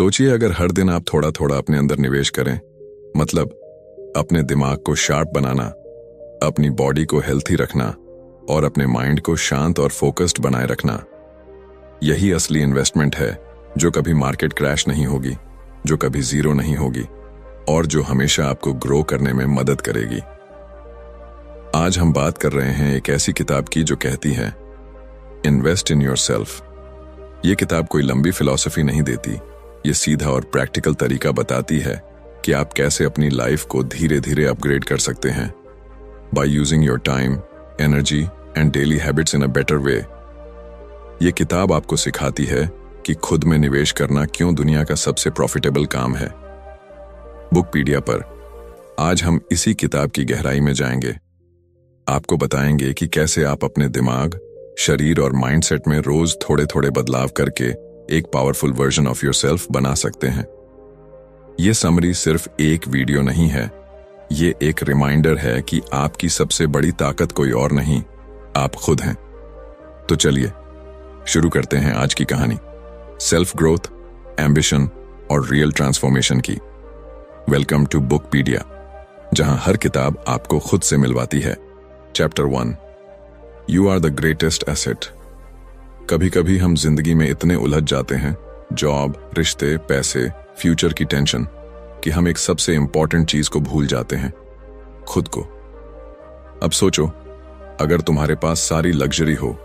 सोचिए अगर हर दिन आप थोड़ा थोड़ा अपने अंदर निवेश करें, मतलब अपने दिमाग को शार्प बनाना, अपनी बॉडी को हेल्थी रखना और अपने माइंड को शांत और फोकस्ड बनाए रखना। यही असली इन्वेस्टमेंट है जो कभी मार्केट क्रैश नहीं होगी, जो कभी जीरो नहीं होगी और जो हमेशा आपको ग्रो करने में मदद करेगी। आज हम बात कर रहे हैं एक ऐसी किताब की जो कहती है इन्वेस्ट इन योरसेल्फ। ये किताब कोई लंबी फिलॉसफी नहीं देती, ये सीधा और प्रैक्टिकल तरीका बताती है कि आप कैसे अपनी लाइफ को धीरे धीरे अपग्रेड कर सकते हैं by using your time, energy and daily habits in a better way. ये किताब आपको सिखाती है कि खुद में निवेश करना क्यों दुनिया का सबसे प्रॉफिटेबल काम है। बुकपीडिया पर आज हम इसी किताब की गहराई में जाएंगे। आपको बताएंगे कि कैसे आप अपने दिमाग, शरीर और माइंडसेट में रोज थोड़े थोड़े बदलाव करके एक पावरफुल वर्जन ऑफ योरसेल्फ बना सकते हैं। ये समरी सिर्फ एक वीडियो नहीं है, ये एक रिमाइंडर है कि आपकी सबसे बड़ी ताकत कोई और नहीं, आप खुद हैं। तो चलिए शुरू करते हैं आज की कहानी, सेल्फ ग्रोथ, एम्बिशन और रियल ट्रांसफॉर्मेशन की। वेलकम टू बुकपीडिया, जहां हर किताब आपको खुद से मिलवाती है। Chapter 1, you are the greatest asset. कभी कभी हम जिंदगी में इतने उलझ जाते हैं, जॉब, रिश्ते, पैसे, फ्यूचर की टेंशन, कि हम एक सबसे इंपॉर्टेंट चीज को भूल जाते हैं, खुद को। अब सोचो, अगर तुम्हारे पास सारी लग्जरी हो,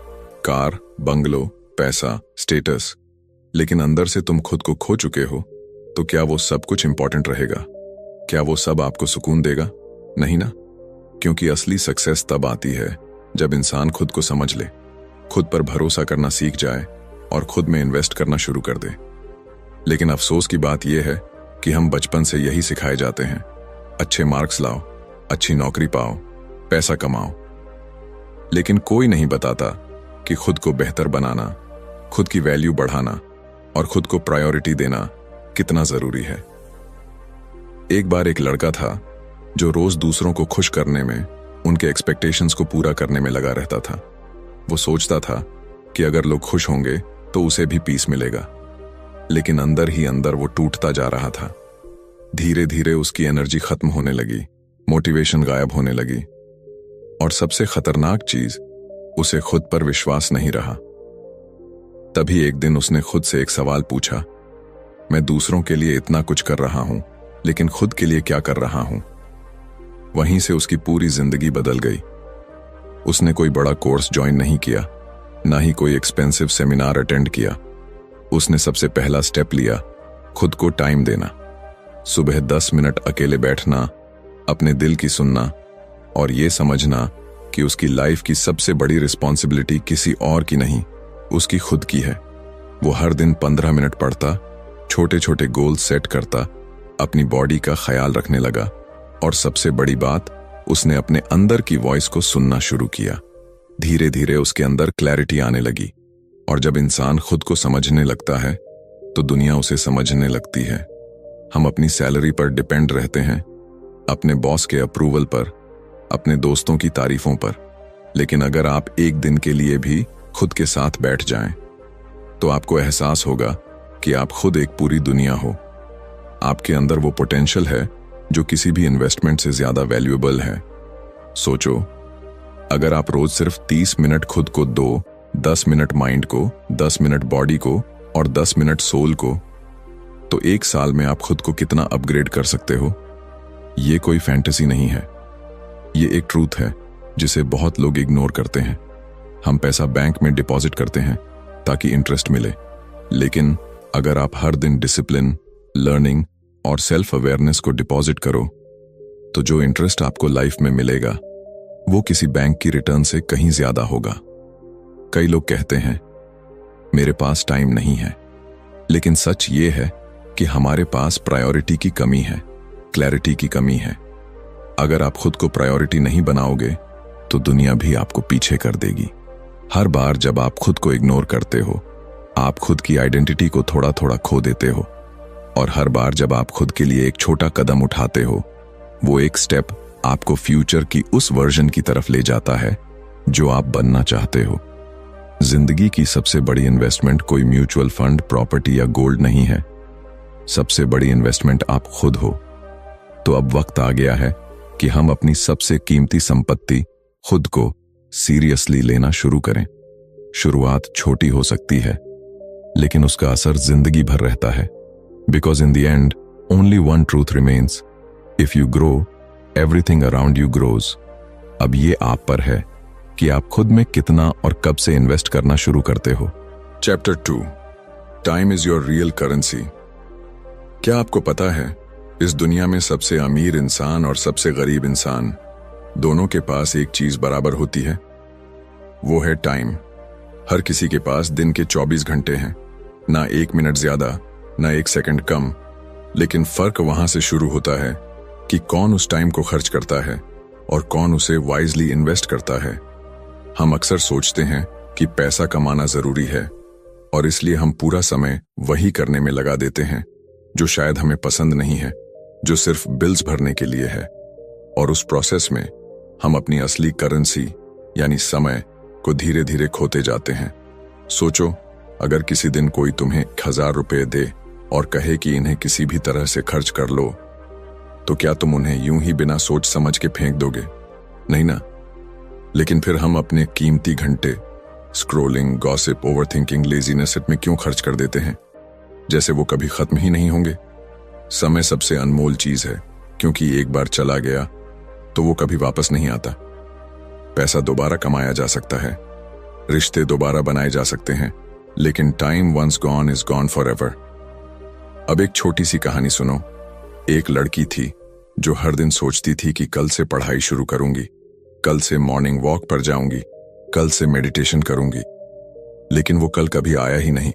कार, बंगलो, पैसा, स्टेटस, लेकिन अंदर से तुम खुद को खो चुके हो, तो क्या वो सब कुछ इंपॉर्टेंट रहेगा? क्या वो सब आपको सुकून देगा? नहीं ना। क्योंकि असली सक्सेस तब आती है जब इंसान खुद को समझ ले, खुद पर भरोसा करना सीख जाए और खुद में इन्वेस्ट करना शुरू कर दे। लेकिन अफसोस की बात यह है कि हम बचपन से यही सिखाए जाते हैं, अच्छे मार्क्स लाओ, अच्छी नौकरी पाओ, पैसा कमाओ। लेकिन कोई नहीं बताता कि खुद को बेहतर बनाना, खुद की वैल्यू बढ़ाना और खुद को प्रायोरिटी देना कितना जरूरी है। एक बार एक लड़का था जो रोज दूसरों को खुश करने में, उनके एक्सपेक्टेशंस को पूरा करने में लगा रहता था। वो सोचता था कि अगर लोग खुश होंगे तो उसे भी पीस मिलेगा, लेकिन अंदर ही अंदर वो टूटता जा रहा था। धीरे धीरे उसकी एनर्जी खत्म होने लगी, मोटिवेशन गायब होने लगी और सबसे खतरनाक चीज, उसे खुद पर विश्वास नहीं रहा। तभी एक दिन उसने खुद से एक सवाल पूछा, मैं दूसरों के लिए इतना कुछ कर रहा हूं, लेकिन खुद के लिए क्या कर रहा हूं? वहीं से उसकी पूरी जिंदगी बदल गई। उसने कोई बड़ा कोर्स ज्वाइन नहीं किया, ना ही कोई एक्सपेंसिव सेमिनार अटेंड किया। उसने सबसे पहला स्टेप लिया, खुद को टाइम देना। सुबह 10 मिनट अकेले बैठना, अपने दिल की सुनना और ये समझना कि उसकी लाइफ की सबसे बड़ी रिस्पॉन्सिबिलिटी किसी और की नहीं, उसकी खुद की है। वो हर दिन 15 मिनट पढ़ता, छोटे छोटे गोल सेट करता, अपनी बॉडी का ख्याल रखने लगा और सबसे बड़ी बात, उसने अपने अंदर की वॉइस को सुनना शुरू किया। धीरे धीरे उसके अंदर क्लैरिटी आने लगी और जब इंसान खुद को समझने लगता है तो दुनिया उसे समझने लगती है। हम अपनी सैलरी पर डिपेंड रहते हैं, अपने बॉस के अप्रूवल पर, अपने दोस्तों की तारीफों पर, लेकिन अगर आप एक दिन के लिए भी खुद के साथ बैठ जाएं, तो आपको एहसास होगा कि आप खुद एक पूरी दुनिया हो। आपके अंदर वो पोटेंशियल है जो किसी भी इन्वेस्टमेंट से ज्यादा वैल्यूएबल है। सोचो, अगर आप रोज सिर्फ 30 मिनट खुद को दो, 10 मिनट माइंड को, 10 मिनट बॉडी को और 10 मिनट सोल को, तो एक साल में आप खुद को कितना अपग्रेड कर सकते हो। ये कोई फैंटेसी नहीं है, ये एक ट्रूथ है जिसे बहुत लोग इग्नोर करते हैं। हम पैसा बैंक में डिपॉजिट करते हैं ताकि इंटरेस्ट मिले, लेकिन अगर आप हर दिन डिसिप्लिन, लर्निंग और सेल्फ अवेयरनेस को डिपॉजिट करो, तो जो इंटरेस्ट आपको लाइफ में मिलेगा वो किसी बैंक की रिटर्न से कहीं ज्यादा होगा। कई लोग कहते हैं मेरे पास टाइम नहीं है, लेकिन सच ये है कि हमारे पास प्रायोरिटी की कमी है, क्लैरिटी की कमी है। अगर आप खुद को प्रायोरिटी नहीं बनाओगे तो दुनिया भी आपको पीछे कर देगी। हर बार जब आप खुद को इग्नोर करते हो, आप खुद की आइडेंटिटी को थोड़ा थोड़ा खो देते हो और हर बार जब आप खुद के लिए एक छोटा कदम उठाते हो, वो एक स्टेप आपको फ्यूचर की उस वर्जन की तरफ ले जाता है जो आप बनना चाहते हो। जिंदगी की सबसे बड़ी इन्वेस्टमेंट कोई म्यूचुअल फंड, प्रॉपर्टी या गोल्ड नहीं है, सबसे बड़ी इन्वेस्टमेंट आप खुद हो। तो अब वक्त आ गया है कि हम अपनी सबसे कीमती संपत्ति खुद को सीरियसली लेना शुरू करें। शुरुआत छोटी हो सकती है, लेकिन उसका असर जिंदगी भर रहता है। Because in the end only one truth remains, if you grow everything around you grows. अब ये आप पर है कि आप खुद में कितना और कब से इन्वेस्ट करना शुरू करते हो। Chapter 2, time is your real currency. क्या आपको पता है, इस दुनिया में सबसे अमीर इंसान और सबसे गरीब इंसान दोनों के पास एक चीज बराबर होती है, वो है टाइम। हर किसी के पास दिन के 24 घंटे हैं, ना 1 मिनट ज्यादा ना 1 सेकंड कम। लेकिन फर्क वहां से शुरू होता है कि कौन उस टाइम को खर्च करता है और कौन उसे वाइजली इन्वेस्ट करता है। हम अक्सर सोचते हैं कि पैसा कमाना जरूरी है और इसलिए हम पूरा समय वही करने में लगा देते हैं जो शायद हमें पसंद नहीं है, जो सिर्फ बिल्स भरने के लिए है। और उस प्रोसेस में हम अपनी असली करेंसी यानी समय को धीरे धीरे खोते जाते हैं। सोचो, अगर किसी दिन कोई तुम्हें 1000 रुपए दे और कहे कि इन्हें किसी भी तरह से खर्च कर लो, तो क्या तुम उन्हें यूं ही बिना सोच समझ के फेंक दोगे? नहीं ना। लेकिन फिर हम अपने कीमती घंटे स्क्रोलिंग, गॉसिप, ओवरथिंकिंग, लेजीनेस में क्यों खर्च कर देते हैं, जैसे वो कभी खत्म ही नहीं होंगे। समय सबसे अनमोल चीज है, क्योंकि एक बार चला गया तो वो कभी वापस नहीं आता। पैसा दोबारा कमाया जा सकता है, रिश्ते दोबारा बनाए जा सकते हैं, लेकिन time once gone is gone forever. अब एक छोटी सी कहानी सुनो। एक लड़की थी जो हर दिन सोचती थी कि कल से पढ़ाई शुरू करूंगी, कल से मॉर्निंग वॉक पर जाऊंगी, कल से मेडिटेशन करूंगी। लेकिन वो कल कभी आया ही नहीं।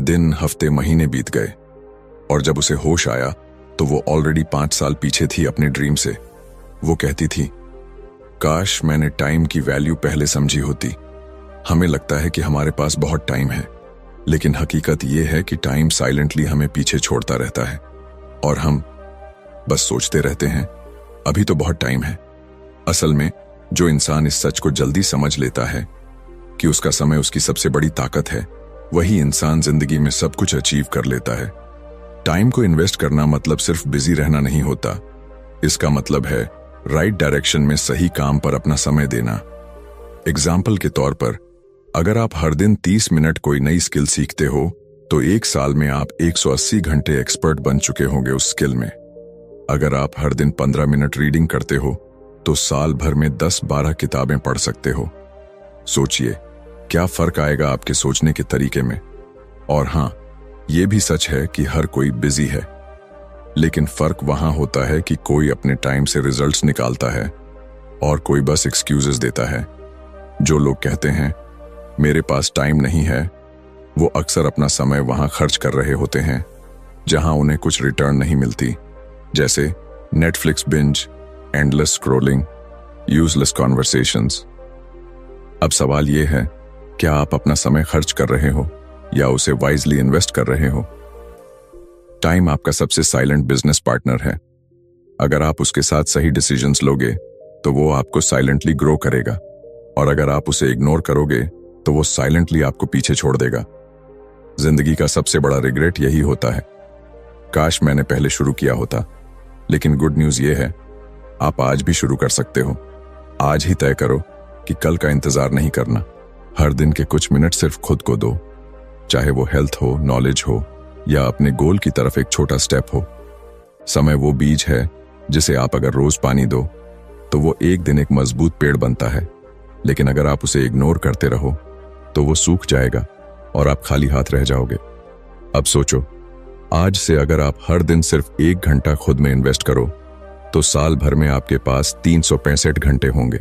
दिन, हफ्ते, महीने बीत गए और जब उसे होश आया तो वो ऑलरेडी 5 साल पीछे थी अपने ड्रीम से। वो कहती थी, काश मैंने टाइम की वैल्यू पहले समझी होती। हमें लगता है कि हमारे पास बहुत टाइम है, लेकिन हकीकत यह है कि टाइम साइलेंटली हमें पीछे छोड़ता रहता है और हम बस सोचते रहते हैं अभी तो बहुत टाइम है। असल में जो इंसान इस सच को जल्दी समझ लेता है कि उसका समय उसकी सबसे बड़ी ताकत है, वही इंसान जिंदगी में सब कुछ अचीव कर लेता है। टाइम को इन्वेस्ट करना मतलब सिर्फ बिजी रहना नहीं होता। इसका मतलब है राइट डायरेक्शन में सही काम पर अपना समय देना। एग्जाम्पल के तौर पर, अगर आप हर दिन 30 मिनट कोई नई स्किल सीखते हो तो 1 साल में आप 180 घंटे एक्सपर्ट बन चुके होंगे उस स्किल में। अगर आप हर दिन 15 मिनट रीडिंग करते हो तो साल भर में 10-12 किताबें पढ़ सकते हो। सोचिए क्या फर्क आएगा आपके सोचने के तरीके में। और हाँ, ये भी सच है कि हर कोई बिजी है, लेकिन फर्क वहां होता है कि कोई अपने टाइम से रिजल्ट्स निकालता है और कोई बस एक्सक्यूजेस देता है। जो लोग कहते हैं मेरे पास टाइम नहीं है, वो अक्सर अपना समय वहां खर्च कर रहे होते हैं जहां उन्हें कुछ रिटर्न नहीं मिलती, जैसे Netflix binge, endless scrolling, useless conversations. अब सवाल यह है, क्या आप अपना समय खर्च कर रहे हो या उसे वाइजली इन्वेस्ट कर रहे हो? टाइम आपका सबसे साइलेंट बिजनेस पार्टनर है। अगर आप उसके साथ सही डिसीजंस लोगे तो वो आपको साइलेंटली ग्रो करेगा, और अगर आप उसे इग्नोर करोगे तो वो साइलेंटली आपको पीछे छोड़ देगा। जिंदगी का सबसे बड़ा रिग्रेट यही होता है, काश मैंने पहले शुरू किया होता। लेकिन गुड न्यूज ये है, आप आज भी शुरू कर सकते हो। आज ही तय करो कि कल का इंतजार नहीं करना। हर दिन के कुछ मिनट सिर्फ खुद को दो, चाहे वो हेल्थ हो, नॉलेज हो या अपने गोल की तरफ एक छोटा स्टेप हो। समय वो बीज है जिसे आप अगर रोज पानी दो तो वो एक दिन एक मजबूत पेड़ बनता है, लेकिन अगर आप उसे इग्नोर करते रहो तो वो सूख जाएगा और आप खाली हाथ रह जाओगे। अब सोचो, आज से अगर आप हर दिन सिर्फ 1 घंटा खुद में इन्वेस्ट करो तो साल भर में आपके पास 365 घंटे होंगे।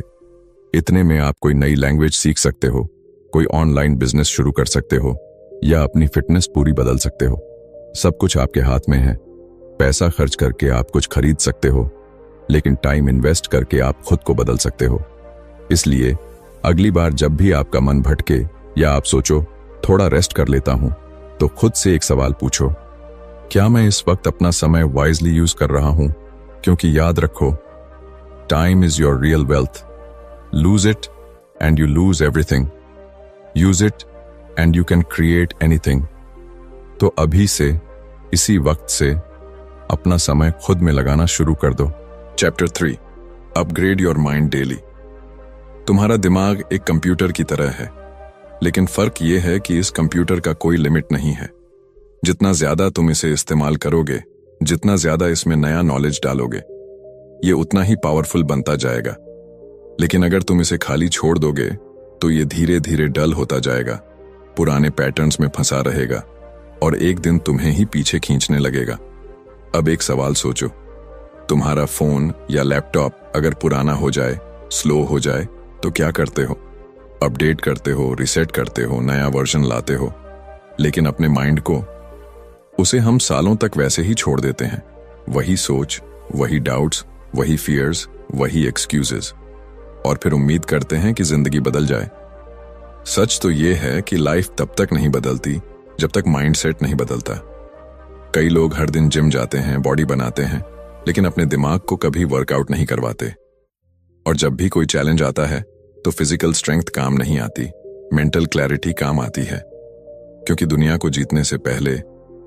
इतने में आप कोई नई लैंग्वेज सीख सकते हो, कोई ऑनलाइन बिजनेस शुरू कर सकते हो या अपनी फिटनेस पूरी बदल सकते हो। सब कुछ आपके हाथ में है। पैसा खर्च करके आप कुछ खरीद सकते हो, लेकिन टाइम इन्वेस्ट करके आप खुद को बदल सकते हो। इसलिए अगली बार जब भी आपका मन भटके या आप सोचो थोड़ा रेस्ट कर लेता हूं, तो खुद से एक सवाल पूछो, क्या मैं इस वक्त अपना समय वाइजली यूज कर रहा हूं? क्योंकि याद रखो, time is your real wealth. Lose it and you lose everything. Use it and you can create anything. तो अभी से इसी वक्त से अपना समय खुद में लगाना शुरू कर दो। Chapter 3, upgrade your mind daily. तुम्हारा दिमाग एक कंप्यूटर की तरह है, लेकिन फर्क यह है कि इस कंप्यूटर का कोई लिमिट नहीं है। जितना ज्यादा तुम इसे इस्तेमाल करोगे, जितना ज्यादा इसमें नया नॉलेज डालोगे, ये उतना ही पावरफुल बनता जाएगा। लेकिन अगर तुम इसे खाली छोड़ दोगे तो ये धीरे धीरे डल होता जाएगा, पुराने पैटर्न्स में फंसा रहेगा और एक दिन तुम्हें ही पीछे खींचने लगेगा। अब एक सवाल सोचो, तुम्हारा फोन या लैपटॉप अगर पुराना हो जाए, स्लो हो जाए, तो क्या करते हो? अपडेट करते हो, रिसेट करते हो, नया वर्जन लाते हो। लेकिन अपने माइंड को, उसे हम सालों तक वैसे ही छोड़ देते हैं। वही सोच, वही डाउट्स, वही फियर्स, वही एक्सक्यूजेस, और फिर उम्मीद करते हैं कि जिंदगी बदल जाए। सच तो यह है कि लाइफ तब तक नहीं बदलती जब तक माइंडसेट नहीं बदलता। कई लोग हर दिन जिम जाते हैं, बॉडी बनाते हैं, लेकिन अपने दिमाग को कभी वर्कआउट नहीं करवाते। और जब भी कोई चैलेंज आता है तो फिजिकल स्ट्रेंथ काम नहीं आती, मेंटल क्लैरिटी काम आती है। क्योंकि दुनिया को जीतने से पहले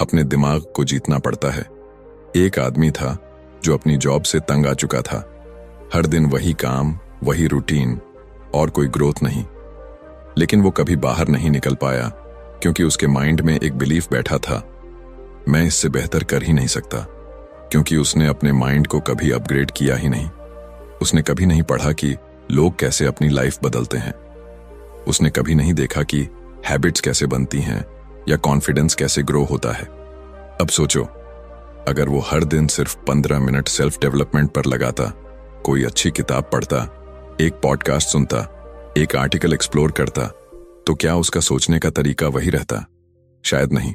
अपने दिमाग को जीतना पड़ता है। एक आदमी था जो अपनी जॉब से तंग आ चुका था। हर दिन वही काम, वही रूटीन, और कोई ग्रोथ नहीं। लेकिन वो कभी बाहर नहीं निकल पाया क्योंकि उसके माइंड में एक बिलीफ बैठा था, मैं इससे बेहतर कर ही नहीं सकता। क्योंकि उसने अपने माइंड को कभी अपग्रेड किया ही नहीं। उसने कभी नहीं पढ़ा कि लोग कैसे अपनी लाइफ बदलते हैं। उसने कभी नहीं देखा कि हैबिट्स कैसे बनती हैं या कॉन्फिडेंस कैसे ग्रो होता है। अब सोचो, अगर वो हर दिन सिर्फ 15 मिनट सेल्फ डेवलपमेंट पर लगाता, कोई अच्छी किताब पढ़ता, एक पॉडकास्ट सुनता, एक आर्टिकल एक्सप्लोर करता, तो क्या उसका सोचने का तरीका वही रहता? शायद नहीं।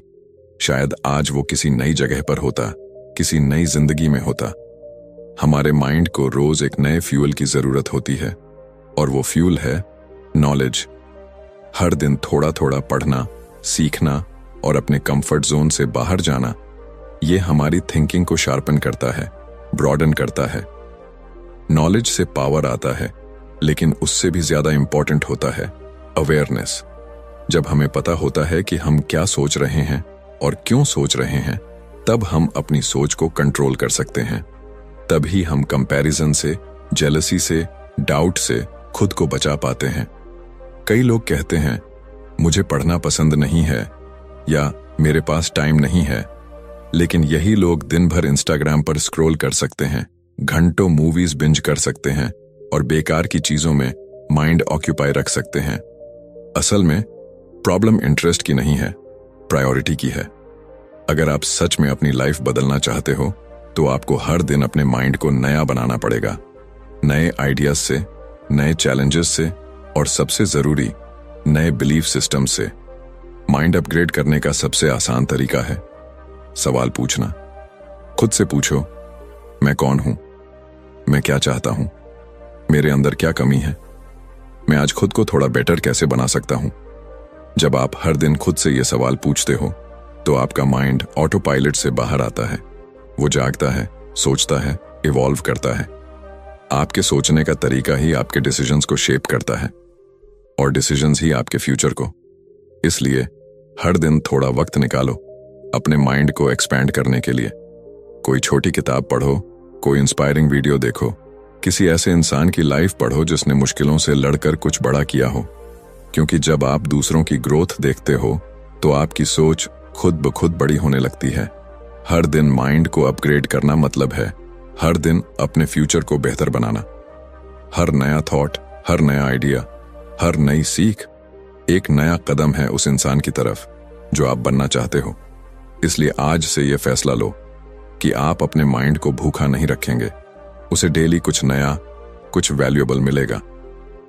शायद आज वो किसी नई जगह पर होता, किसी नई जिंदगी में होता। हमारे माइंड को रोज एक नए फ्यूल की जरूरत होती है, और वो फ्यूल है नॉलेज। हर दिन थोड़ा थोड़ा पढ़ना, सीखना और अपने कंफर्ट जोन से बाहर जाना, ये हमारी थिंकिंग को शार्पन करता है, ब्रॉडन करता है। नॉलेज से पावर आता है, लेकिन उससे भी ज्यादा इंपॉर्टेंट होता है अवेयरनेस। जब हमें पता होता है कि हम क्या सोच रहे हैं और क्यों सोच रहे हैं, तब हम अपनी सोच को कंट्रोल कर सकते हैं। तभी हम कंपैरिजन से, जेलसी से, डाउट से खुद को बचा पाते हैं। कई लोग कहते हैं, मुझे पढ़ना पसंद नहीं है या मेरे पास टाइम नहीं है। लेकिन यही लोग दिन भर इंस्टाग्राम पर स्क्रॉल कर सकते हैं, घंटों मूवीज बिंज कर सकते हैं और बेकार की चीजों में माइंड ऑक्यूपाई रख सकते हैं। असल में प्रॉब्लम इंटरेस्ट की नहीं है, प्रायोरिटी की है। अगर आप सच में अपनी लाइफ बदलना चाहते हो तो आपको हर दिन अपने माइंड को नया बनाना पड़ेगा, नए आइडियाज से, नए चैलेंजेस से, और सबसे जरूरी नए बिलीफ सिस्टम से। माइंड अपग्रेड करने का सबसे आसान तरीका है सवाल पूछना। खुद से पूछो, मैं कौन हूं? मैं क्या चाहता हूं? मेरे अंदर क्या कमी है? मैं आज खुद को थोड़ा बेटर कैसे बना सकता हूं? जब आप हर दिन खुद से ये सवाल पूछते हो तो आपका माइंड ऑटो पायलट से बाहर आता है। वो जागता है, सोचता है, इवॉल्व करता है। आपके सोचने का तरीका ही आपके डिसीजंस को शेप करता है, और डिसीजंस ही आपके फ्यूचर को। इसलिए हर दिन थोड़ा वक्त निकालो अपने माइंड को एक्सपैंड करने के लिए। कोई छोटी किताब पढ़ो, कोई इंस्पायरिंग वीडियो देखो, किसी ऐसे इंसान की लाइफ पढ़ो जिसने मुश्किलों से लड़कर कुछ बड़ा किया हो। क्योंकि जब आप दूसरों की ग्रोथ देखते हो तो आपकी सोच खुद ब खुद बड़ी होने लगती है। हर दिन माइंड को अपग्रेड करना मतलब है हर दिन अपने फ्यूचर को बेहतर बनाना। हर नया थॉट, हर नया आइडिया, हर नई सीख एक नया कदम है उस इंसान की तरफ जो आप बनना चाहते हो। इसलिए आज से यह फैसला लो कि आप अपने माइंड को भूखा नहीं रखेंगे। उसे डेली कुछ नया, कुछ वैल्यूएबल मिलेगा।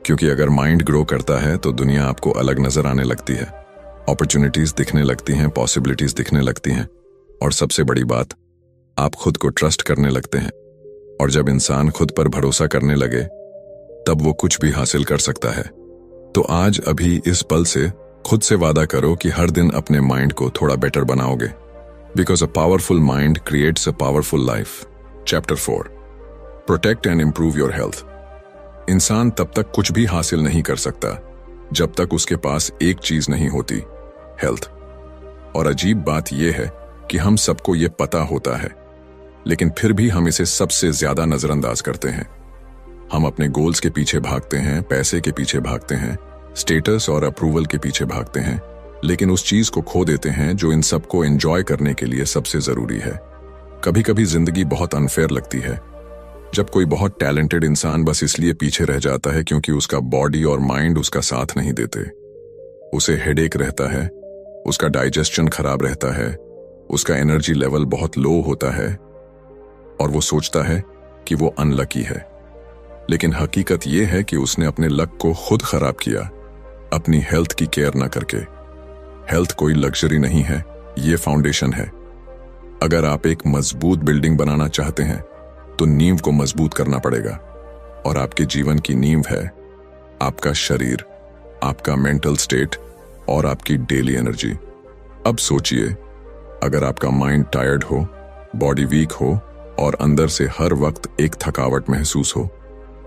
क्योंकि अगर माइंड ग्रो करता है तो दुनिया आपको अलग नजर आने लगती है, अपॉर्चुनिटीज दिखने लगती हैं, पॉसिबिलिटीज दिखने लगती हैं, और सबसे बड़ी बात, आप खुद को ट्रस्ट करने लगते हैं। और जब इंसान खुद पर भरोसा करने लगे तब वो कुछ भी हासिल कर सकता है। तो आज अभी इस पल से खुद से वादा करो कि हर दिन अपने माइंड को थोड़ा बेटर बनाओगे। Because a powerful mind creates a powerful life. Chapter 4, protect and improve your health. इंसान तब तक कुछ भी हासिल नहीं कर सकता जब तक उसके पास एक चीज नहीं होती, हेल्थ। और अजीब बात यह है कि हम सबको ये पता होता है, लेकिन फिर भी हम इसे सबसे ज्यादा नजरअंदाज करते हैं। हम अपने गोल्स के पीछे भागते हैं, पैसे के पीछे भागते हैं, स्टेटस और अप्रूवल के पीछे भागते हैं, लेकिन उस चीज को खो देते हैं जो इन सबको एंजॉय करने के लिए सबसे जरूरी है। कभी कभी जिंदगी बहुत अनफेयर लगती है, जब कोई बहुत टैलेंटेड इंसान बस इसलिए पीछे रह जाता है क्योंकि उसका बॉडी और माइंड उसका साथ नहीं देते। उसे हेडेक रहता है, उसका डाइजेशन खराब रहता है, उसका एनर्जी लेवल बहुत लो होता है और वो सोचता है कि वो अनलकी है। लेकिन हकीकत ये है कि उसने अपने लक को खुद खराब किया, अपनी हेल्थ की केयर ना करके। हेल्थ कोई लग्जरी नहीं है, ये फाउंडेशन है। अगर आप एक मजबूत बिल्डिंग बनाना चाहते हैं तो नींव को मजबूत करना पड़ेगा, और आपके जीवन की नींव है आपका शरीर, आपका मेंटल स्टेट और आपकी डेली एनर्जी। अब सोचिए, अगर आपका माइंड टायर्ड हो, बॉडी वीक हो और अंदर से हर वक्त एक थकावट महसूस हो,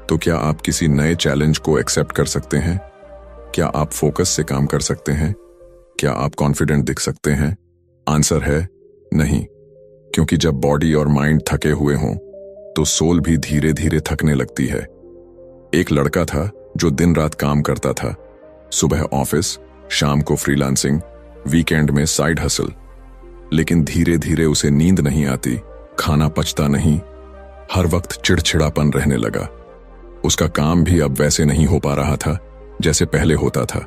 तो क्या आप किसी नए चैलेंज को एक्सेप्ट कर सकते हैं? क्या आप फोकस से काम कर सकते हैं? क्या आप कॉन्फिडेंट दिख सकते हैं? आंसर है नहीं, क्योंकि जब बॉडी और माइंड थके हुए हों तो सोल भी धीरे धीरे थकने लगती है। एक लड़का था जो दिन रात काम करता था, सुबह ऑफिस, शाम को फ्रीलांसिंग, वीकेंड में साइड हसल। लेकिन धीरे धीरे उसे नींद नहीं आती, खाना पचता नहीं, हर वक्त चिड़चिड़ापन रहने लगा। उसका काम भी अब वैसे नहीं हो पा रहा था जैसे पहले होता था।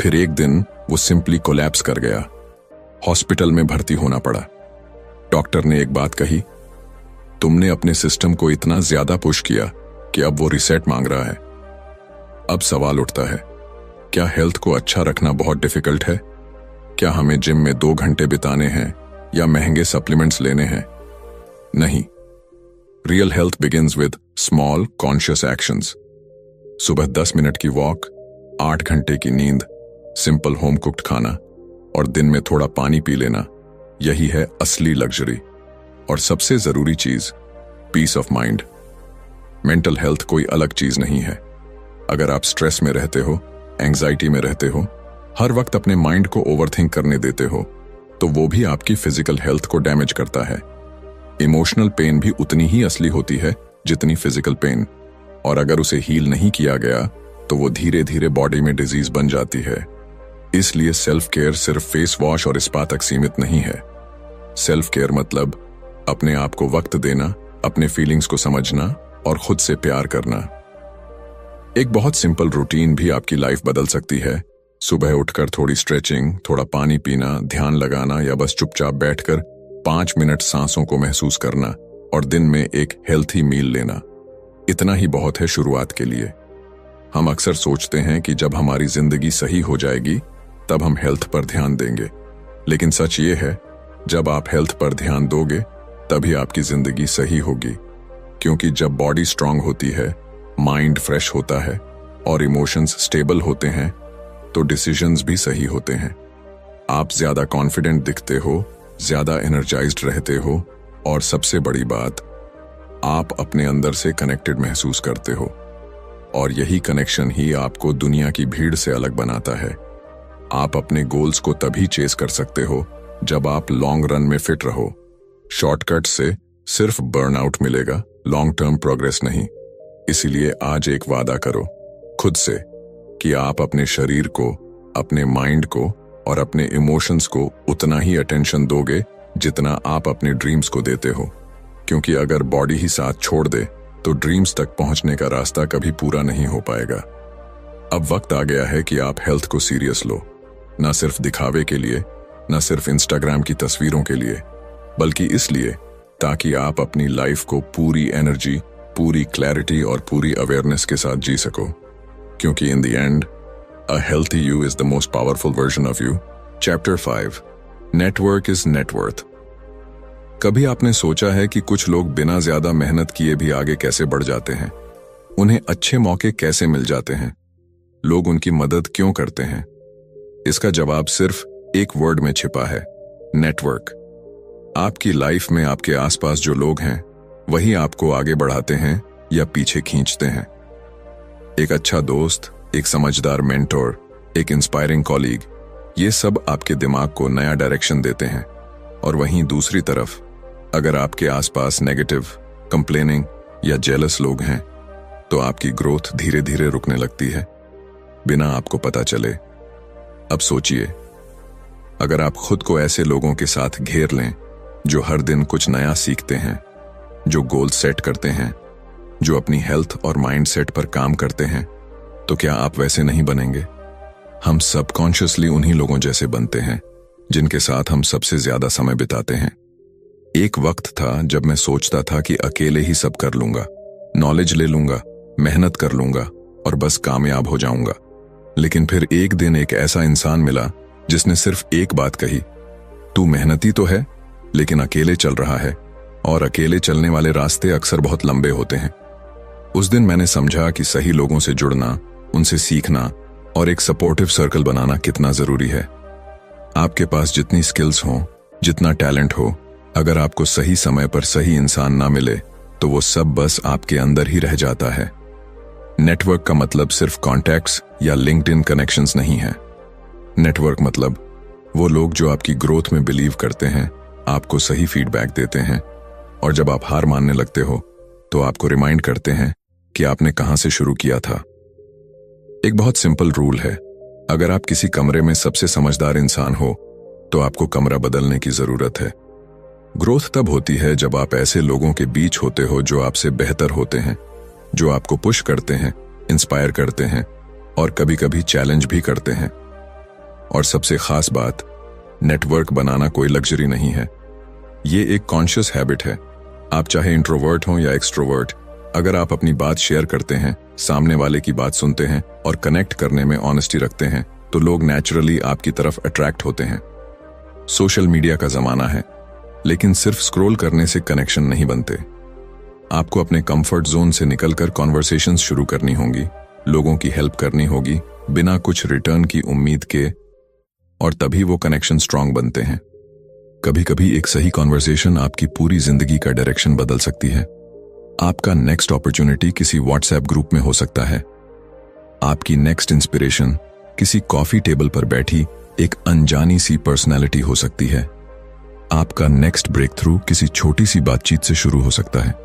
फिर एक दिन वो सिंपली कोलैप्स कर गया। हॉस्पिटल में भर्ती होना पड़ा। डॉक्टर ने एक बात कही, तुमने अपने सिस्टम को इतना ज्यादा पुश किया कि अब वो रिसेट मांग रहा है। अब सवाल उठता है, क्या हेल्थ को अच्छा रखना बहुत डिफिकल्ट है? क्या हमें जिम में 2 घंटे बिताने हैं या महंगे सप्लीमेंट्स लेने हैं? नहीं। Real health begins with small conscious actions. सुबह 10 मिनट की वॉक, 8 घंटे की नींद, सिंपल होम कुक्ड खाना और दिन में थोड़ा पानी पी लेना, यही है असली लग्जरी। और सबसे जरूरी चीज, peace of mind. Mental health कोई अलग चीज नहीं है। अगर आप स्ट्रेस में रहते हो, एंजाइटी में रहते हो, हर वक्त अपने माइंड को ओवरथिंक करने देते हो, तो वो भी आपकी फिजिकल हेल्थ को डैमेज करता है। इमोशनल पेन भी उतनी ही असली होती है जितनी फिजिकल पेन, और अगर उसे हील नहीं किया गया तो वो धीरे धीरे बॉडी में डिजीज बन जाती है। इसलिए सेल्फ केयर सिर्फ फेस वॉश और स्पा तक सीमित नहीं है। सेल्फ केयर मतलब अपने आप को वक्त देना, अपने फीलिंग्स को समझना और खुद से प्यार करना। एक बहुत सिंपल रूटीन भी आपकी लाइफ बदल सकती है। सुबह उठकर थोड़ी स्ट्रेचिंग, थोड़ा पानी पीना, ध्यान लगाना या बस चुपचाप बैठकर 5 मिनट सांसों को महसूस करना और दिन में एक हेल्थी मील लेना, इतना ही बहुत है शुरुआत के लिए। हम अक्सर सोचते हैं कि जब हमारी जिंदगी सही हो जाएगी तब हम हेल्थ पर ध्यान देंगे, लेकिन सच ये है, जब आप हेल्थ पर ध्यान दोगे तभी आपकी जिंदगी सही होगी। क्योंकि जब बॉडी स्ट्रांग होती है, माइंड फ्रेश होता है और इमोशंस स्टेबल होते हैं तो डिसीजंस भी सही होते हैं। आप ज्यादा कॉन्फिडेंट दिखते हो, ज्यादा एनर्जाइज्ड रहते हो और सबसे बड़ी बात, आप अपने अंदर से कनेक्टेड महसूस करते हो। और यही कनेक्शन ही आपको दुनिया की भीड़ से अलग बनाता है। आप अपने गोल्स को तभी चेस कर सकते हो जब आप लॉन्ग रन में फिट रहो। शॉर्टकट से सिर्फ बर्नआउट मिलेगा, लॉन्ग टर्म प्रोग्रेस नहीं। इसीलिए आज एक वादा करो खुद से कि आप अपने शरीर को, अपने माइंड को और अपने इमोशंस को उतना ही अटेंशन दोगे जितना आप अपने ड्रीम्स को देते हो। क्योंकि अगर बॉडी ही साथ छोड़ दे तो ड्रीम्स तक पहुंचने का रास्ता कभी पूरा नहीं हो पाएगा। अब वक्त आ गया है कि आप हेल्थ को सीरियस लो, ना सिर्फ दिखावे के लिए, ना सिर्फ इंस्टाग्राम की तस्वीरों के लिए, बल्कि इसलिए ताकि आप अपनी लाइफ को पूरी एनर्जी, पूरी क्लैरिटी और पूरी अवेयरनेस के साथ जी सको। क्योंकि in the end, a healthy you is the most powerful version of you. Chapter 5, network is net worth. कभी आपने सोचा है कि कुछ लोग बिना ज्यादा मेहनत किए भी आगे कैसे बढ़ जाते हैं? उन्हें अच्छे मौके कैसे मिल जाते हैं? लोग उनकी मदद क्यों करते हैं? इसका जवाब सिर्फ एक वर्ड में छिपा है, नेटवर्क। आपकी लाइफ में आपके आसपास जो लोग हैं वही आपको आगे बढ़ाते हैं या पीछे खींचते हैं। एक अच्छा दोस्त, एक समझदार मेंटोर, एक इंस्पायरिंग कॉलीग, ये सब आपके दिमाग को नया डायरेक्शन देते हैं। और वहीं दूसरी तरफ अगर आपके आसपास नेगेटिव, कंप्लेनिंग या जेलस लोग हैं तो आपकी ग्रोथ धीरे धीरे रुकने लगती है बिना आपको पता चले। अब सोचिए, अगर आप खुद को ऐसे लोगों के साथ घेर लें जो हर दिन कुछ नया सीखते हैं, जो गोल सेट करते हैं, जो अपनी हेल्थ और माइंड सेट पर काम करते हैं, तो क्या आप वैसे नहीं बनेंगे? हम सबकॉन्शियसली उन्हीं लोगों जैसे बनते हैं जिनके साथ हम सबसे ज्यादा समय बिताते हैं। एक वक्त था जब मैं सोचता था कि अकेले ही सब कर लूंगा, नॉलेज ले लूंगा, मेहनत कर लूंगा और बस कामयाब हो जाऊंगा। लेकिन फिर एक दिन एक ऐसा इंसान मिला जिसने सिर्फ एक बात कही, तू मेहनती तो है लेकिन अकेले चल रहा है, और अकेले चलने वाले रास्ते अक्सर बहुत लंबे होते हैं। उस दिन मैंने समझा कि सही लोगों से जुड़ना, उनसे सीखना और एक सपोर्टिव सर्कल बनाना कितना जरूरी है। आपके पास जितनी स्किल्स हों, जितना टैलेंट हो, अगर आपको सही समय पर सही इंसान ना मिले तो वो सब बस आपके अंदर ही रह जाता है। नेटवर्क का मतलब सिर्फ कॉन्टैक्ट्स या लिंक्डइन कनेक्शंस नहीं है। नेटवर्क मतलब वो लोग जो आपकी ग्रोथ में बिलीव करते हैं, आपको सही फीडबैक देते हैं, और जब आप हार मानने लगते हो तो आपको रिमाइंड करते हैं कि आपने कहां से शुरू किया था। एक बहुत सिंपल रूल है, अगर आप किसी कमरे में सबसे समझदार इंसान हो तो आपको कमरा बदलने की जरूरत है। ग्रोथ तब होती है जब आप ऐसे लोगों के बीच होते हो जो आपसे बेहतर होते हैं, जो आपको पुश करते हैं, इंस्पायर करते हैं और कभी कभी चैलेंज भी करते हैं। और सबसे खास बात, नेटवर्क बनाना कोई लग्जरी नहीं है, ये एक कॉन्शियस हैबिट है। आप चाहे इंट्रोवर्ट हो या एक्सट्रोवर्ट, अगर आप अपनी बात शेयर करते हैं, सामने वाले की बात सुनते हैं और कनेक्ट करने में ऑनेस्टी रखते हैं तो लोग नेचुरली आपकी तरफ अट्रैक्ट होते हैं। सोशल मीडिया का जमाना है, लेकिन सिर्फ स्क्रॉल करने से कनेक्शन नहीं बनते। आपको अपने कंफर्ट जोन से निकलकर कॉन्वर्सेशंस शुरू करनी होंगी, लोगों की हेल्प करनी होगी बिना कुछ रिटर्न की उम्मीद के, और तभी वो कनेक्शन स्ट्रांग बनते हैं। कभी कभी एक सही कॉन्वर्सेशन आपकी पूरी जिंदगी का डायरेक्शन बदल सकती है। आपका नेक्स्ट अपॉर्चुनिटी किसी व्हाट्सएप ग्रुप में हो सकता है, आपकी नेक्स्ट इंस्पिरेशन किसी कॉफी टेबल पर बैठी एक अनजानी सी पर्सनैलिटी हो सकती है, आपका नेक्स्ट ब्रेक थ्रू किसी छोटी सी बातचीत से शुरू हो सकता है।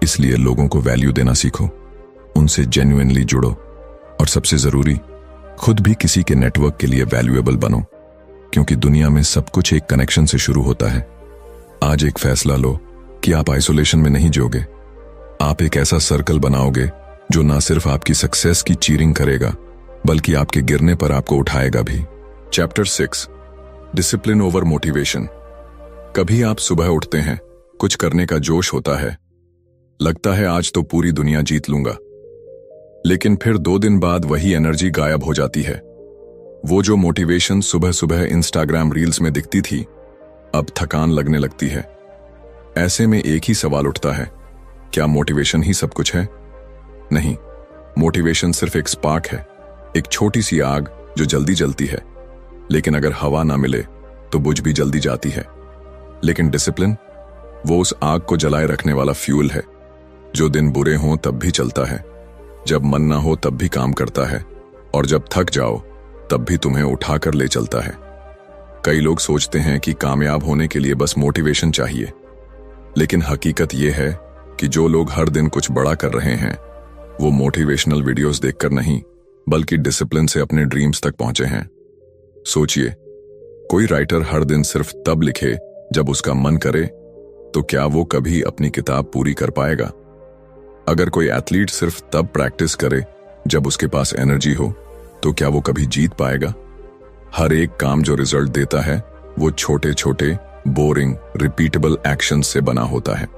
इसलिए लोगों को वैल्यू देना सीखो, उनसे जेन्युइनली जुड़ो, और सबसे जरूरी, खुद भी किसी के नेटवर्क के लिए वैल्यूएबल बनो, क्योंकि दुनिया में सब कुछ एक कनेक्शन से शुरू होता है। आज एक फैसला लो कि आप आइसोलेशन में नहीं जियोगे, आप एक ऐसा सर्कल बनाओगे जो ना सिर्फ आपकी सक्सेस की चीरिंग करेगा बल्कि आपके गिरने पर आपको उठाएगा भी। Chapter 6, discipline over motivation. कभी आप सुबह उठते हैं, कुछ करने का जोश होता है, लगता है आज तो पूरी दुनिया जीत लूंगा, लेकिन फिर 2 दिन बाद वही एनर्जी गायब हो जाती है। वो जो मोटिवेशन सुबह सुबह इंस्टाग्राम रील्स में दिखती थी, अब थकान लगने लगती है। ऐसे में एक ही सवाल उठता है, क्या मोटिवेशन ही सब कुछ है? नहीं, मोटिवेशन सिर्फ एक स्पार्क है, एक छोटी सी आग जो जल्दी जलती है, लेकिन अगर हवा ना मिले तो बुझ भी जल्दी जाती है। लेकिन डिसिप्लिन, वो उस आग को जलाए रखने वाला फ्यूल है, जो दिन बुरे हों तब भी चलता है, जब मन ना हो तब भी काम करता है, और जब थक जाओ तब भी तुम्हें उठाकर ले चलता है। कई लोग सोचते हैं कि कामयाब होने के लिए बस मोटिवेशन चाहिए, लेकिन हकीकत यह है कि जो लोग हर दिन कुछ बड़ा कर रहे हैं वो मोटिवेशनल वीडियोस देखकर नहीं बल्कि डिसिप्लिन से अपने ड्रीम्स तक पहुंचे हैं। सोचिए, कोई राइटर हर दिन सिर्फ तब लिखे जब उसका मन करे, तो क्या वो कभी अपनी किताब पूरी कर पाएगा? अगर कोई एथलीट सिर्फ तब प्रैक्टिस करे जब उसके पास एनर्जी हो, तो क्या वो कभी जीत पाएगा? हर एक काम जो रिजल्ट देता है वो छोटे छोटे बोरिंग रिपीटेबल एक्शंस से बना होता है।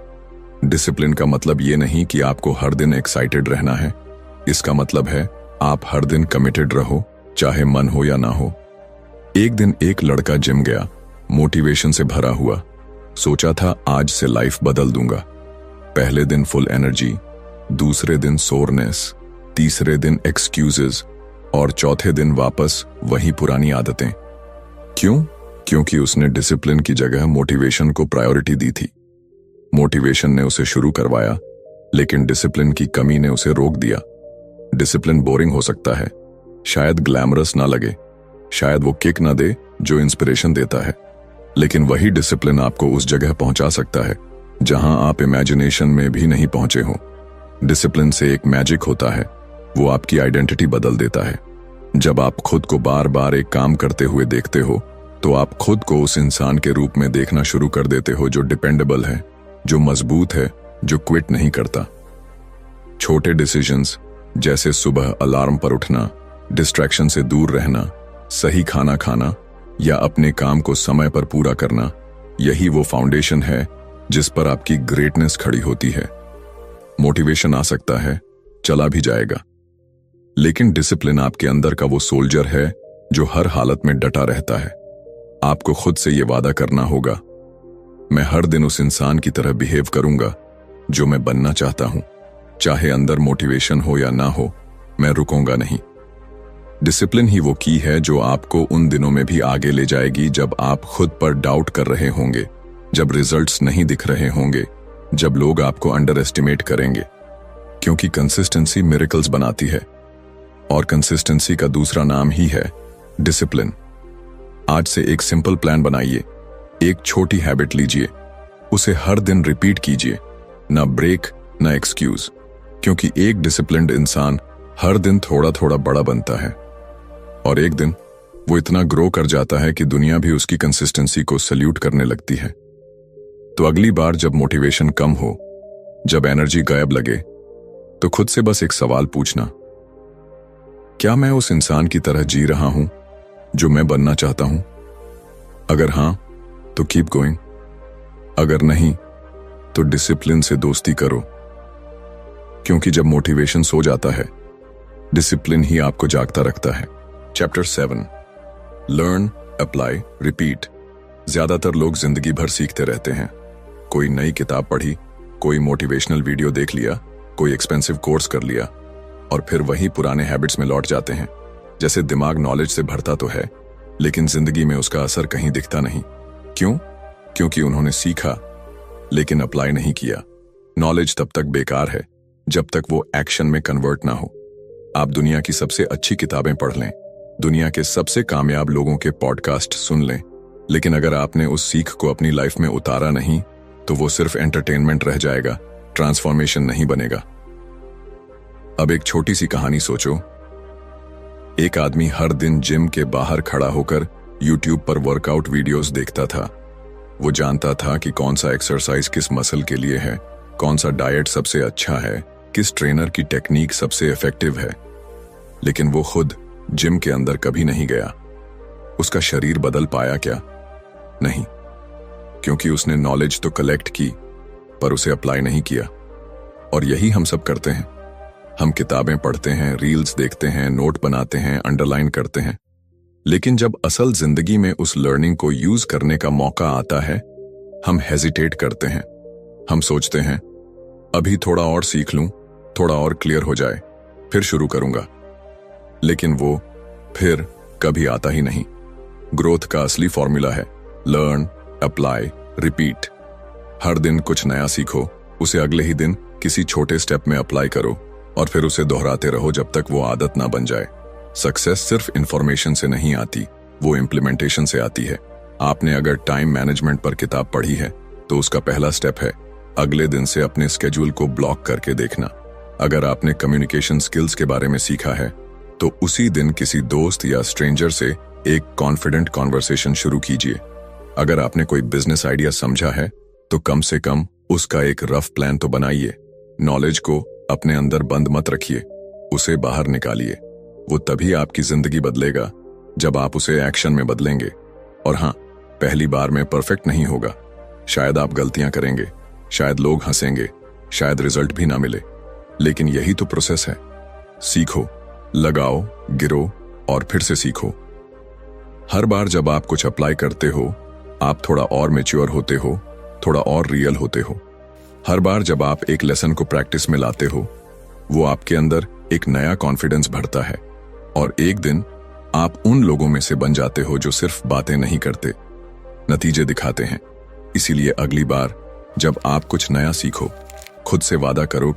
डिसिप्लिन का मतलब ये नहीं कि आपको हर दिन एक्साइटेड रहना है, इसका मतलब है आप हर दिन कमिटेड रहो, चाहे मन हो या ना हो। एक दिन एक लड़का जिम गया, मोटिवेशन से भरा हुआ, सोचा था आज से लाइफ बदल दूंगा। पहले दिन फुल एनर्जी, दूसरे दिन सोरनेस, तीसरे दिन एक्सक्यूजेस और चौथे दिन वापस वही पुरानी आदतें। क्यों? क्योंकि उसने डिसिप्लिन की जगह मोटिवेशन को प्रायोरिटी दी थी। मोटिवेशन ने उसे शुरू करवाया, लेकिन डिसिप्लिन की कमी ने उसे रोक दिया। डिसिप्लिन बोरिंग हो सकता है, शायद ग्लैमरस ना लगे, शायद वो किक ना दे जो इंस्पिरेशन देता है, लेकिन वही डिसिप्लिन आपको उस जगह पहुंचा सकता है जहां आप इमेजिनेशन में भी नहीं पहुंचे हो। डिसिप्लिन से एक मैजिक होता है, वो आपकी आइडेंटिटी बदल देता है। जब आप खुद को बार बार एक काम करते हुए देखते हो तो आप खुद को उस इंसान के रूप में देखना शुरू कर देते हो जो डिपेंडेबल है, जो मजबूत है, जो क्विट नहीं करता। छोटे डिसीजंस जैसे सुबह अलार्म पर उठना, डिस्ट्रैक्शन से दूर रहना, सही खाना खाना या अपने काम को समय पर पूरा करना, यही वो फाउंडेशन है जिस पर आपकी ग्रेटनेस खड़ी होती है। मोटिवेशन आ सकता है, चला भी जाएगा, लेकिन डिसिप्लिन आपके अंदर का वो सोल्जर है जो हर हालत में डटा रहता है। आपको खुद से ये वादा करना होगा, मैं हर दिन उस इंसान की तरह बिहेव करूंगा जो मैं बनना चाहता हूं। चाहे अंदर मोटिवेशन हो या ना हो, मैं रुकूंगा नहीं। डिसिप्लिन ही वो की है जो आपको उन दिनों में भी आगे ले जाएगी जब आप खुद पर डाउट कर रहे होंगे, जब रिजल्ट्स नहीं दिख रहे होंगे, जब लोग आपको अंडर एस्टिमेट करेंगे। क्योंकि कंसिस्टेंसी मिरेकल्स बनाती है, और कंसिस्टेंसी का दूसरा नाम ही है डिसिप्लिन। आज से एक सिंपल प्लान बनाइए, एक छोटी हैबिट लीजिए, उसे हर दिन रिपीट कीजिए, ना ब्रेक ना एक्सक्यूज। क्योंकि एक डिसिप्लिन्ड इंसान हर दिन थोड़ा थोड़ा बड़ा बनता है, और एक दिन वो इतना ग्रो कर जाता है कि दुनिया भी उसकी कंसिस्टेंसी को सल्यूट करने लगती है। तो अगली बार जब मोटिवेशन कम हो, जब एनर्जी गायब लगे, तो खुद से बस एक सवाल पूछना, क्या मैं उस इंसान की तरह जी रहा हूं जो मैं बनना चाहता हूं? अगर हां, तो कीप गोइंग। अगर नहीं, तो डिसिप्लिन से दोस्ती करो। क्योंकि जब मोटिवेशन सो जाता है, डिसिप्लिन ही आपको जागता रखता है। Chapter 7, learn, apply, repeat. ज्यादातर लोग जिंदगी भर सीखते रहते हैं। कोई नई किताब पढ़ी, कोई मोटिवेशनल वीडियो देख लिया, कोई एक्सपेंसिव कोर्स कर लिया, और फिर वही पुराने हैबिट्स में लौट जाते हैं। जैसे दिमाग नॉलेज से भरता तो है, लेकिन जिंदगी में उसका असर कहीं दिखता नहीं। क्यों? क्योंकि उन्होंने सीखा लेकिन अप्लाई नहीं किया। नॉलेज तब तक बेकार है जब तक वो एक्शन में कन्वर्ट ना हो। आप दुनिया की सबसे अच्छी किताबें पढ़ लें, दुनिया के सबसे कामयाब लोगों के पॉडकास्ट सुन लें, लेकिन अगर आपने उस सीख को अपनी लाइफ में उतारा नहीं, तो वो सिर्फ एंटरटेनमेंट रह जाएगा, ट्रांसफॉर्मेशन नहीं बनेगा। अब एक छोटी सी कहानी सोचो। एक आदमी हर दिन जिम के बाहर खड़ा होकर यूट्यूब पर वर्कआउट वीडियोस देखता था। वो जानता था कि कौन सा एक्सरसाइज किस मसल के लिए है, कौन सा डाइट सबसे अच्छा है, किस ट्रेनर की टेक्निक सबसे इफेक्टिव है। लेकिन वो खुद जिम के अंदर कभी नहीं गया। उसका शरीर बदल पाया क्या? नहीं, क्योंकि उसने नॉलेज तो कलेक्ट की पर उसे अप्लाई नहीं किया। और यही हम सब करते हैं। हम किताबें पढ़ते हैं, रील्स देखते हैं, नोट बनाते हैं, अंडरलाइन करते हैं, लेकिन जब असल जिंदगी में उस लर्निंग को यूज करने का मौका आता है, हम हेजिटेट करते हैं। हम सोचते हैं, अभी थोड़ा और सीख लूं, थोड़ा और क्लियर हो जाए, फिर शुरू करूंगा। लेकिन वो फिर कभी आता ही नहीं। ग्रोथ का असली फॉर्मूला है लर्न, अप्लाई, रिपीट। हर दिन कुछ नया सीखो, उसे अगले ही दिन किसी छोटे स्टेप में अप्लाई करो, और फिर उसे दोहराते रहो जब तक वो आदत ना बन जाए। सक्सेस सिर्फ इंफॉर्मेशन से नहीं आती, वो इम्प्लीमेंटेशन से आती है। आपने अगर टाइम मैनेजमेंट पर किताब पढ़ी है, तो उसका पहला स्टेप है अगले दिन से अपने स्केड्यूल को ब्लॉक करके देखना। अगर आपने कम्युनिकेशन स्किल्स के बारे में सीखा है, तो उसी दिन किसी दोस्त या स्ट्रेंजर से एक कॉन्फिडेंट कॉन्वर्सेशन शुरू कीजिए। अगर आपने कोई बिजनेस आइडिया समझा है, तो कम से कम उसका एक रफ प्लान तो बनाइए। नॉलेज को अपने अंदर बंद मत रखिए, उसे बाहर निकालिए। वो तभी आपकी जिंदगी बदलेगा जब आप उसे एक्शन में बदलेंगे। और हाँ, पहली बार में परफेक्ट नहीं होगा। शायद आप गलतियां करेंगे, शायद लोग हंसेंगे, शायद रिजल्ट भी ना मिले, लेकिन यही तो प्रोसेस है। सीखो, लगाओ, गिरो और फिर से सीखो। हर बार जब आप कुछ अप्लाई करते हो, आप थोड़ा और मैच्योर होते हो, थोड़ा और रियल होते हो। हर बार जब आप एक लेसन को प्रैक्टिस में लाते हो, वो आपके अंदर एक नया कॉन्फिडेंस भरता है, और एक दिन आप उन लोगों में से बन जाते हो जो सिर्फ बातें नहीं करते, नतीजे दिखाते हैं। इसीलिए अगली बार जब आप कुछ नया सीखो, खुद से वादा करो कि